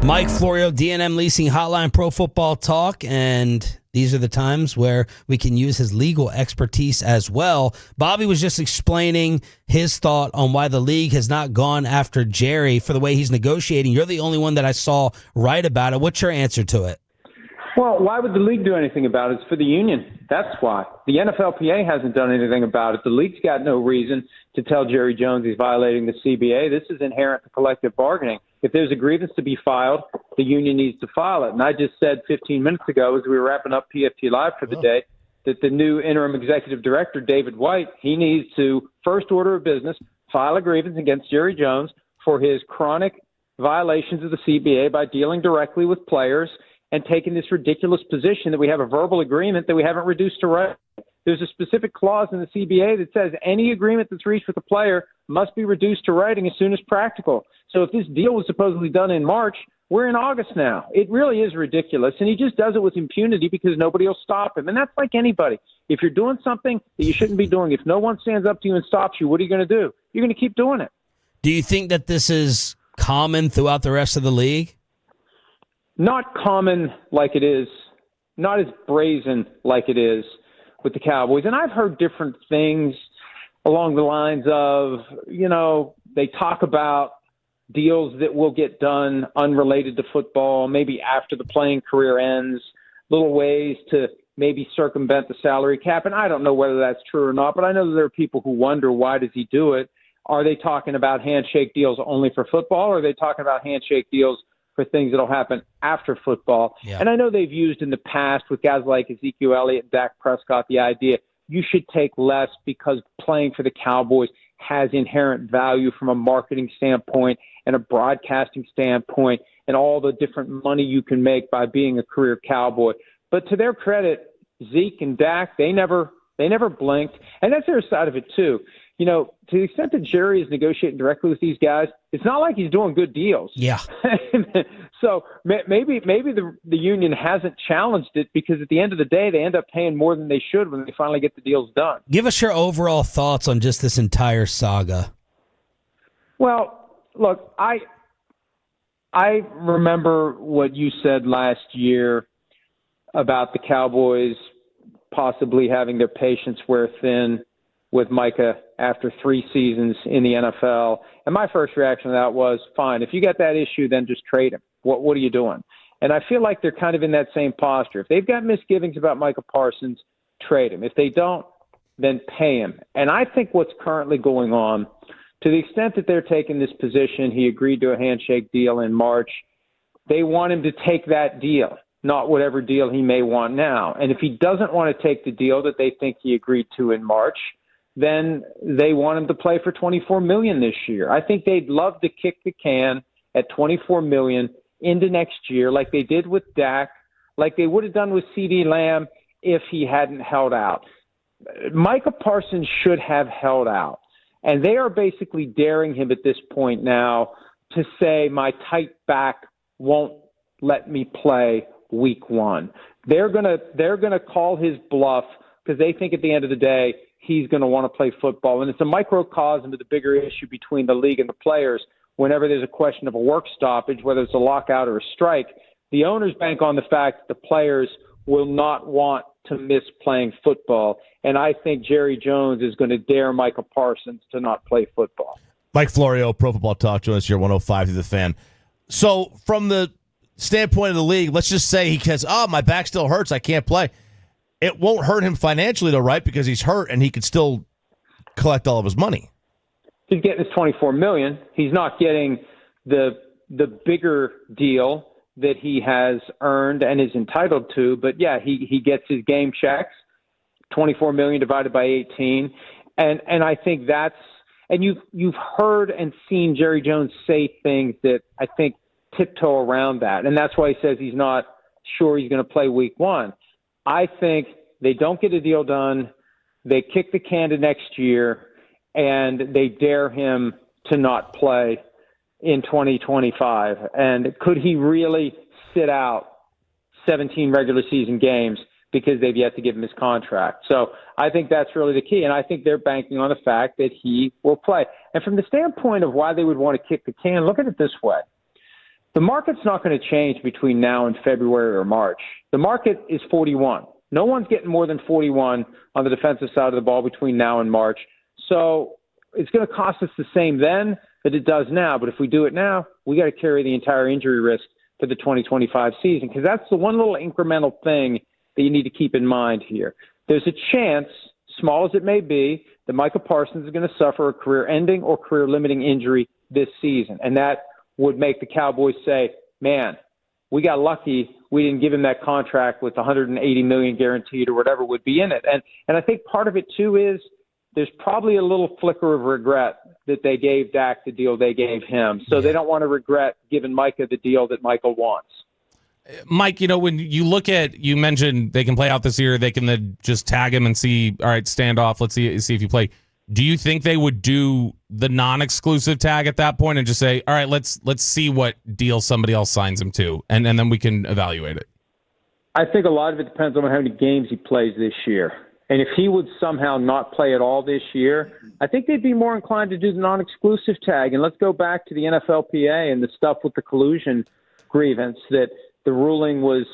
Mike Florio, D&M Leasing Hotline, Pro Football Talk, and these are the times where we can use his legal expertise as well. Bobby was just explaining his thought on why the league has not gone after Jerry for the way he's negotiating. You're the only one that I saw write about it. What's your answer to it? Well, why would the league do anything about it? It's for the union. That's why. The NFLPA hasn't done anything about it. The league's got no reason to tell Jerry Jones he's violating the CBA. This is inherent to collective bargaining. If there's a grievance to be filed, the union needs to file it. And I just said 15 minutes ago as we were wrapping up PFT Live for the day that the new interim executive director, David White, he needs to, first order of business, file a grievance against Jerry Jones for his chronic violations of the CBA by dealing directly with players and taking this ridiculous position that we have a verbal agreement that we haven't reduced to writing. There's a specific clause in the CBA that says any agreement that's reached with a player must be reduced to writing as soon as practical. So if this deal was supposedly done in March, we're in August now. It really is ridiculous. And he just does it with impunity because nobody will stop him. And that's like anybody. If you're doing something that you shouldn't be doing, if no one stands up to you and stops you, what are you going to do? You're going to keep doing it. Do you think that this is common throughout the rest of the league? Not common like it is, not as brazen like it is with the Cowboys. And I've heard different things along the lines of, they talk about deals that will get done unrelated to football, maybe after the playing career ends, little ways to maybe circumvent the salary cap. And I don't know whether that's true or not, but I know that there are people who wonder, why does he do it? Are they talking about handshake deals only for football, or are they talking about handshake deals for things that will happen after football? Yeah. And I know they've used in the past with guys like Ezekiel Elliott and Dak Prescott the idea you should take less because playing for the Cowboys has inherent value from a marketing standpoint and a broadcasting standpoint and all the different money you can make by being a career Cowboy. But to their credit, Zeke and Dak, they never blinked. And that's their side of it too. To the extent that Jerry is negotiating directly with these guys, it's not like he's doing good deals. Yeah. So maybe the union hasn't challenged it because at the end of the day, they end up paying more than they should when they finally get the deals done. Give us your overall thoughts on just this entire saga. Well, look, I remember what you said last year about the Cowboys possibly having their patience wear thin with Micah after 3 seasons in the NFL. And my first reaction to that was, fine, if you got that issue, then just trade him. What are you doing? And I feel like they're kind of in that same posture. If they've got misgivings about Micah Parsons, trade him. If they don't, then pay him. And I think what's currently going on, to the extent that they're taking this position, he agreed to a handshake deal in March, they want him to take that deal, not whatever deal he may want now. And if he doesn't want to take the deal that they think he agreed to in March, then they want him to play for $24 million this year. I think they'd love to kick the can at $24 million into next year, like they did with Dak, like they would have done with CeeDee Lamb if he hadn't held out. Micah Parsons should have held out, and they are basically daring him at this point now to say my tight back won't let me play week 1. They're gonna call his bluff because they think at the end of the day he's going to want to play football. And it's a microcosm of the bigger issue between the league and the players. Whenever there's a question of a work stoppage, whether it's a lockout or a strike, the owners bank on the fact that the players will not want to miss playing football. And I think Jerry Jones is going to dare Micah Parsons to not play football. Mike Florio, Pro Football Talk, join us here, 105 through the Fan. So from the standpoint of the league, let's just say he says, my back still hurts, I can't play. It won't hurt him financially, though, right? Because he's hurt and he could still collect all of his money. He's getting his $24 million. He's not getting the bigger deal that he has earned and is entitled to. But yeah, he gets his game checks, $24 million divided by 18, and I think that's. And you've heard and seen Jerry Jones say things that I think tiptoe around that, and that's why he says he's not sure he's going to play week 1. I think they don't get a deal done, they kick the can to next year, and they dare him to not play in 2025. And could he really sit out 17 regular season games because they've yet to give him his contract? So I think that's really the key, and I think they're banking on the fact that he will play. And from the standpoint of why they would want to kick the can, look at it this way. The market's not going to change between now and February or March. The market is 41. No one's getting more than 41 on the defensive side of the ball between now and March. So it's going to cost us the same then that it does now. But if we do it now, we got to carry the entire injury risk for the 2025 season, because that's the one little incremental thing that you need to keep in mind here. There's a chance, small as it may be, that Micah Parsons is going to suffer a career-ending or career-limiting injury this season. And that would make the Cowboys say, man, we got lucky we didn't give him that contract with $180 million guaranteed or whatever would be in it. And I think part of it, too, is there's probably a little flicker of regret that they gave Dak the deal they gave him. So they don't want to regret giving Micah the deal that Michael wants. Mike, when you look at, you mentioned they can play out this year, they can then just tag him and see, all right, stand off, let's see if you play. Do you think they would do the non-exclusive tag at that point and just say, all right, let's see what deal somebody else signs him to, and then we can evaluate it? I think a lot of it depends on how many games he plays this year. And if he would somehow not play at all this year, I think they'd be more inclined to do the non-exclusive tag. And let's go back to the NFLPA and the stuff with the collusion grievance, that the ruling was,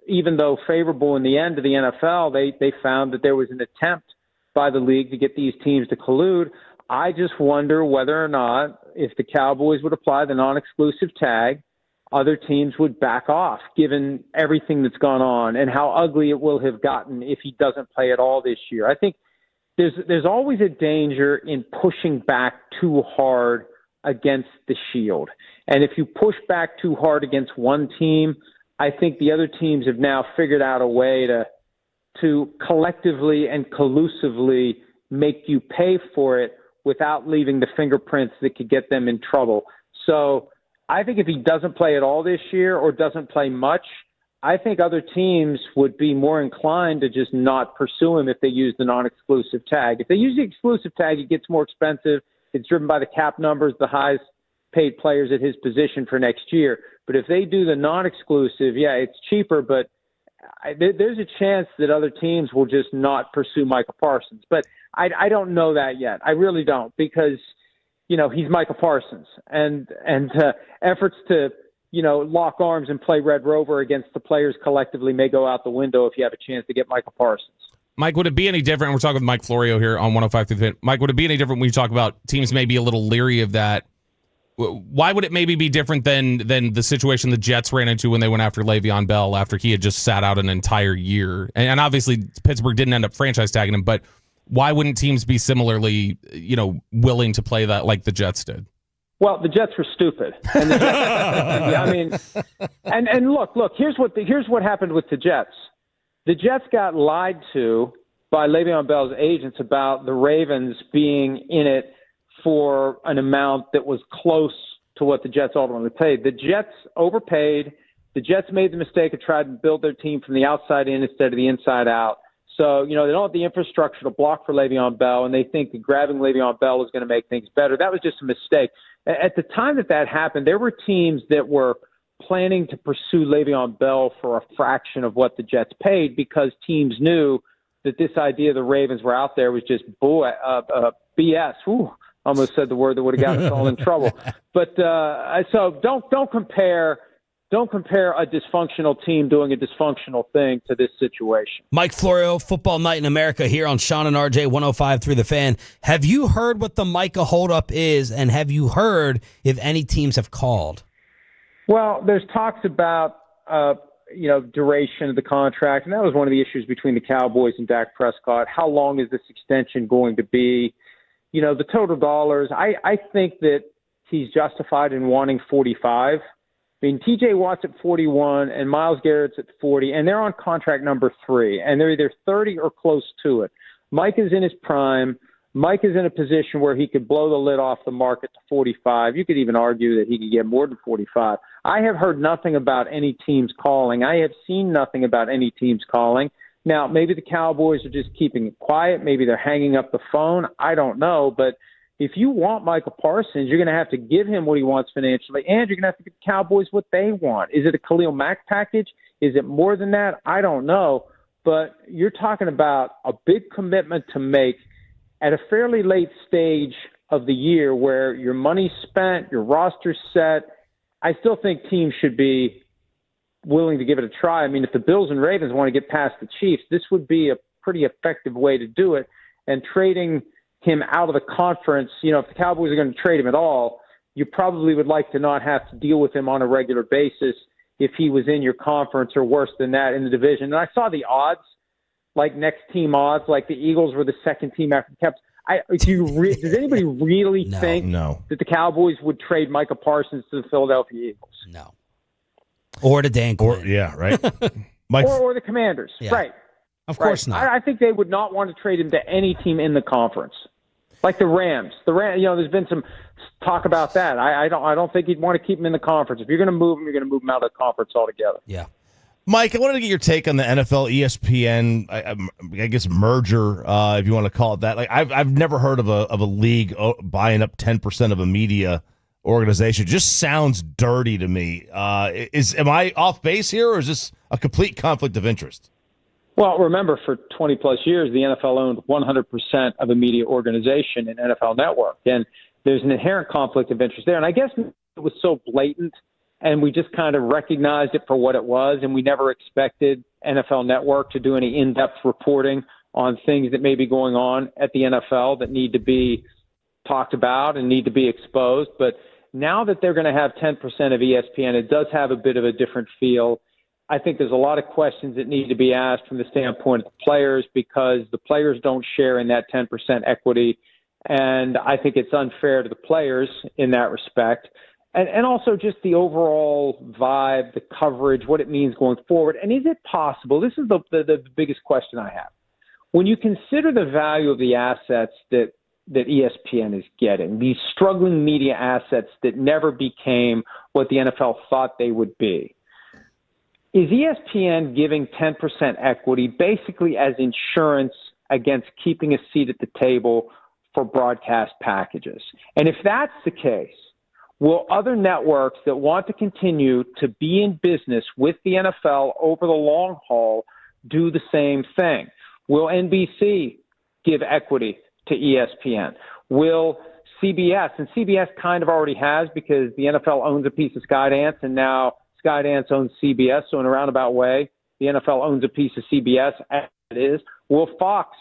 even though favorable in the end to the NFL, they found that there was an attempt by the league to get these teams to collude. I just wonder whether or not, if the Cowboys would apply the non-exclusive tag, other teams would back off, given everything that's gone on and how ugly it will have gotten if he doesn't play at all this year. I think there's always a danger in pushing back too hard against the shield. And if you push back too hard against one team, I think the other teams have now figured out a way to collectively and collusively make you pay for it without leaving the fingerprints that could get them in trouble. So I think if he doesn't play at all this year or doesn't play much, I think other teams would be more inclined to just not pursue him if they use the non-exclusive tag. If they use the exclusive tag, it gets more expensive. It's driven by the cap numbers, the highest paid players at his position for next year. But if they do the non-exclusive, yeah, it's cheaper, but there's a chance that other teams will just not pursue Micah Parsons. But I don't know that yet. I really don't, because, he's Micah Parsons. And efforts to, lock arms and play Red Rover against the players collectively may go out the window if you have a chance to get Micah Parsons. Mike, would it be any different? We're talking with Mike Florio here on 105 through the Fan. Mike, would it be any different when you talk about teams maybe a little leery of that? Why would it maybe be different than the situation the Jets ran into when they went after Le'Veon Bell after he had just sat out an entire year? And obviously Pittsburgh didn't end up franchise tagging him, but why wouldn't teams be similarly, willing to play that like the Jets did? Well, the Jets were stupid. And the Jets, and look, here's what happened with the Jets. The Jets got lied to by Le'Veon Bell's agents about the Ravens being in it for an amount that was close to what the Jets ultimately paid. The Jets overpaid. The Jets made the mistake of trying to build their team from the outside in instead of the inside out. So, they don't have the infrastructure to block for Le'Veon Bell, and they think that grabbing Le'Veon Bell is going to make things better. That was just a mistake. At the time that happened, there were teams that were planning to pursue Le'Veon Bell for a fraction of what the Jets paid, because teams knew that this idea the Ravens were out there was just BS. Ooh, almost said the word that would have gotten us all in trouble. But so don't compare a dysfunctional team doing a dysfunctional thing to this situation. Mike Florio, Football Night in America here on Shan and RJ 105 through the Fan. Have you heard what the Micah holdup is, and have you heard if any teams have called? Well, there's talks about duration of the contract, and that was one of the issues between the Cowboys and Dak Prescott. How long is this extension going to be? The total dollars. I think that he's justified in wanting 45. I mean, T.J. Watt's at 41 and Myles Garrett's at 40, and they're on contract number 3, and they're either 30 or close to it. Mike is in his prime. Mike is in a position where he could blow the lid off the market to 45. You could even argue that he could get more than 45. I have heard nothing about any teams calling. I have seen nothing about any teams calling. Now, maybe the Cowboys are just keeping it quiet. Maybe they're hanging up the phone. I don't know, but if you want Micah Parsons, you're going to have to give him what he wants financially, and you're going to have to give the Cowboys what they want. Is it a Khalil Mack package? Is it more than that? I don't know. But you're talking about a big commitment to make at a fairly late stage of the year where your money's spent, your roster's set. I still think teams should be willing to give it a try. I mean, if the Bills and Ravens want to get past the Chiefs, this would be a pretty effective way to do it. And trading him out of the conference, if the Cowboys are going to trade him at all, you probably would like to not have to deal with him on a regular basis if he was in your conference or worse than that in the division. And I saw the odds, like next team odds, like the Eagles were the second team after the Cavs. Does anybody really think that the Cowboys would trade Micah Parsons to the Philadelphia Eagles? No. Or to Dan Quinn. Right. or the Commanders. Yeah. Right. Of course not. I think they would not want to trade him to any team in the conference. Like the Rams. There's been some talk about that. I don't think you'd want to keep him in the conference. If you're going to move him, you're going to move him out of the conference altogether. Yeah. Mike, I wanted to get your take on the NFL ESPN, I guess merger, if you want to call it that. Like I've never heard of a league buying up 10% of a media organization. It just sounds dirty to me. Am I off base here, or is this a complete conflict of interest? Well, remember, for 20-plus years, the NFL owned 100% of a media organization in NFL Network, and there's an inherent conflict of interest there. And I guess it was so blatant, and we just kind of recognized it for what it was, and we never expected NFL Network to do any in-depth reporting on things that may be going on at the NFL that need to be talked about and need to be exposed. But now that they're going to have 10% of ESPN, it does have a bit of a different feel. I think there's a lot of questions that need to be asked from the standpoint of the players, because the players don't share in that 10% equity. And I think it's unfair to the players in that respect. And also just the overall vibe, the coverage, what it means going forward. And is it possible? This is the biggest question I have. When you consider the value of the assets that ESPN is getting, these struggling media assets that never became what the NFL thought they would be, is ESPN giving 10% equity basically as insurance against keeping a seat at the table for broadcast packages? And if that's the case, will other networks that want to continue to be in business with the NFL over the long haul do the same thing? Will NBC give equity to ESPN? Will CBS, and CBS kind of already has, because the NFL owns a piece of Skydance, and now Skydance owns CBS, so in a roundabout way, the NFL owns a piece of CBS, as it is. Will Fox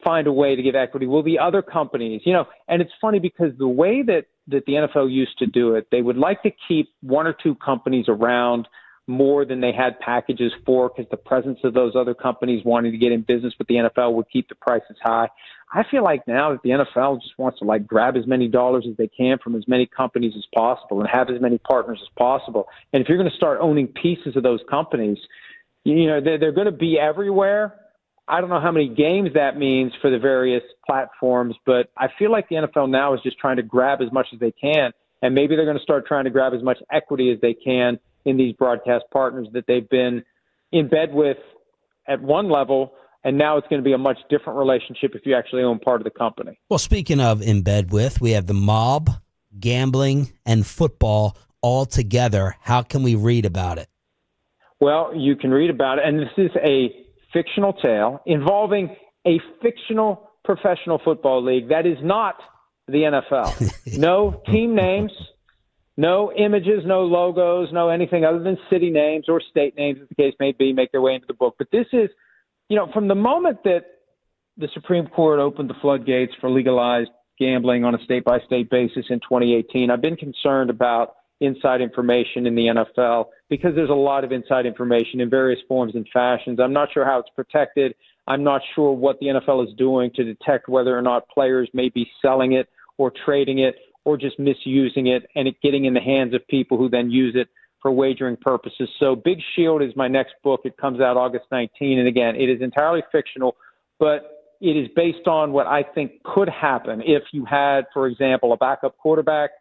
find a way to give equity? Will the other companies? And it's funny because the way that the NFL used to do it, they would like to keep one or two companies around more than they had packages for, because the presence of those other companies wanting to get in business with the NFL would keep the prices high. I feel like now that the NFL just wants to grab as many dollars as they can from as many companies as possible and have as many partners as possible. And if you're going to start owning pieces of those companies, they're going to be everywhere. I don't know how many games that means for the various platforms, but I feel like the NFL now is just trying to grab as much as they can, and maybe they're going to start trying to grab as much equity as they can in these broadcast partners that they've been in bed with at one level, and now it's going to be a much different relationship if you actually own part of the company. Well, speaking of in bed with, we have the mob, gambling, and football all together. How can we read about it? Well, you can read about it, and this is a fictional tale involving a fictional professional football league that is not the NFL. No team names, no images, no logos, no anything other than city names or state names, as the case may be, make their way into the book. But this is, from the moment that the Supreme Court opened the floodgates for legalized gambling on a state-by-state basis in 2018, I've been concerned about inside information in the NFL, because there's a lot of inside information in various forms and fashions. I'm not sure how it's protected. I'm not sure what the NFL is doing to detect whether or not players may be selling it or trading it or just misusing it and it getting in the hands of people who then use it for wagering purposes. So Big Shield is my next book. It comes out August 19. And again, it is entirely fictional, but it is based on what I think could happen if you had, for example, a backup quarterback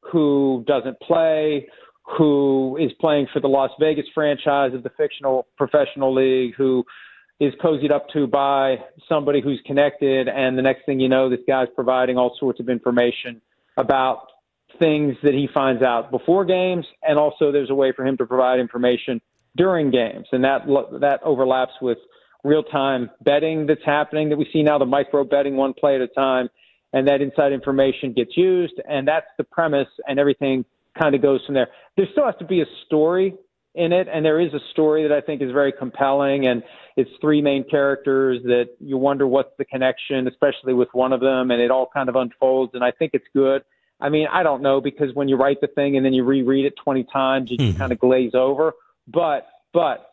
who doesn't play, who is playing for the Las Vegas franchise of the fictional professional league, who is cozied up to by somebody who's connected, and the next thing you know, this guy's providing all sorts of information about things that he finds out before games, and also there's a way for him to provide information during games, and that overlaps with real-time betting that's happening that we see now, the micro betting, one play at a time, and that inside information gets used, and that's the premise, and everything kind of goes from there. There still has to be a story in it, and there is a story that I think is very compelling, and it's three main characters that you wonder what's the connection, especially with one of them, and it all kind of unfolds, and I think it's good. I mean, I don't know, because when you write the thing and then you reread it 20 times, you can kind of glaze over, but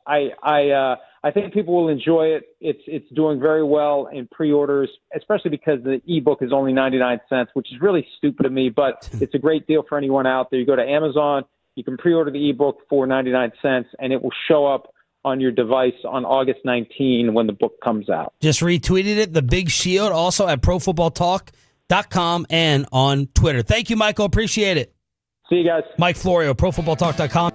I think people will enjoy it. It's doing very well in pre-orders, especially because the ebook is only 99 cents, which is really stupid of me, but it's a great deal for anyone out there. You go to Amazon, you can pre-order the ebook for 99 cents, and it will show up on your device on August 19 when the book comes out. Just retweeted it, The Big Shield, also at ProFootballTalk.com and on Twitter. Thank you, Michael. Appreciate it. See you guys. Mike Florio, ProFootballTalk.com.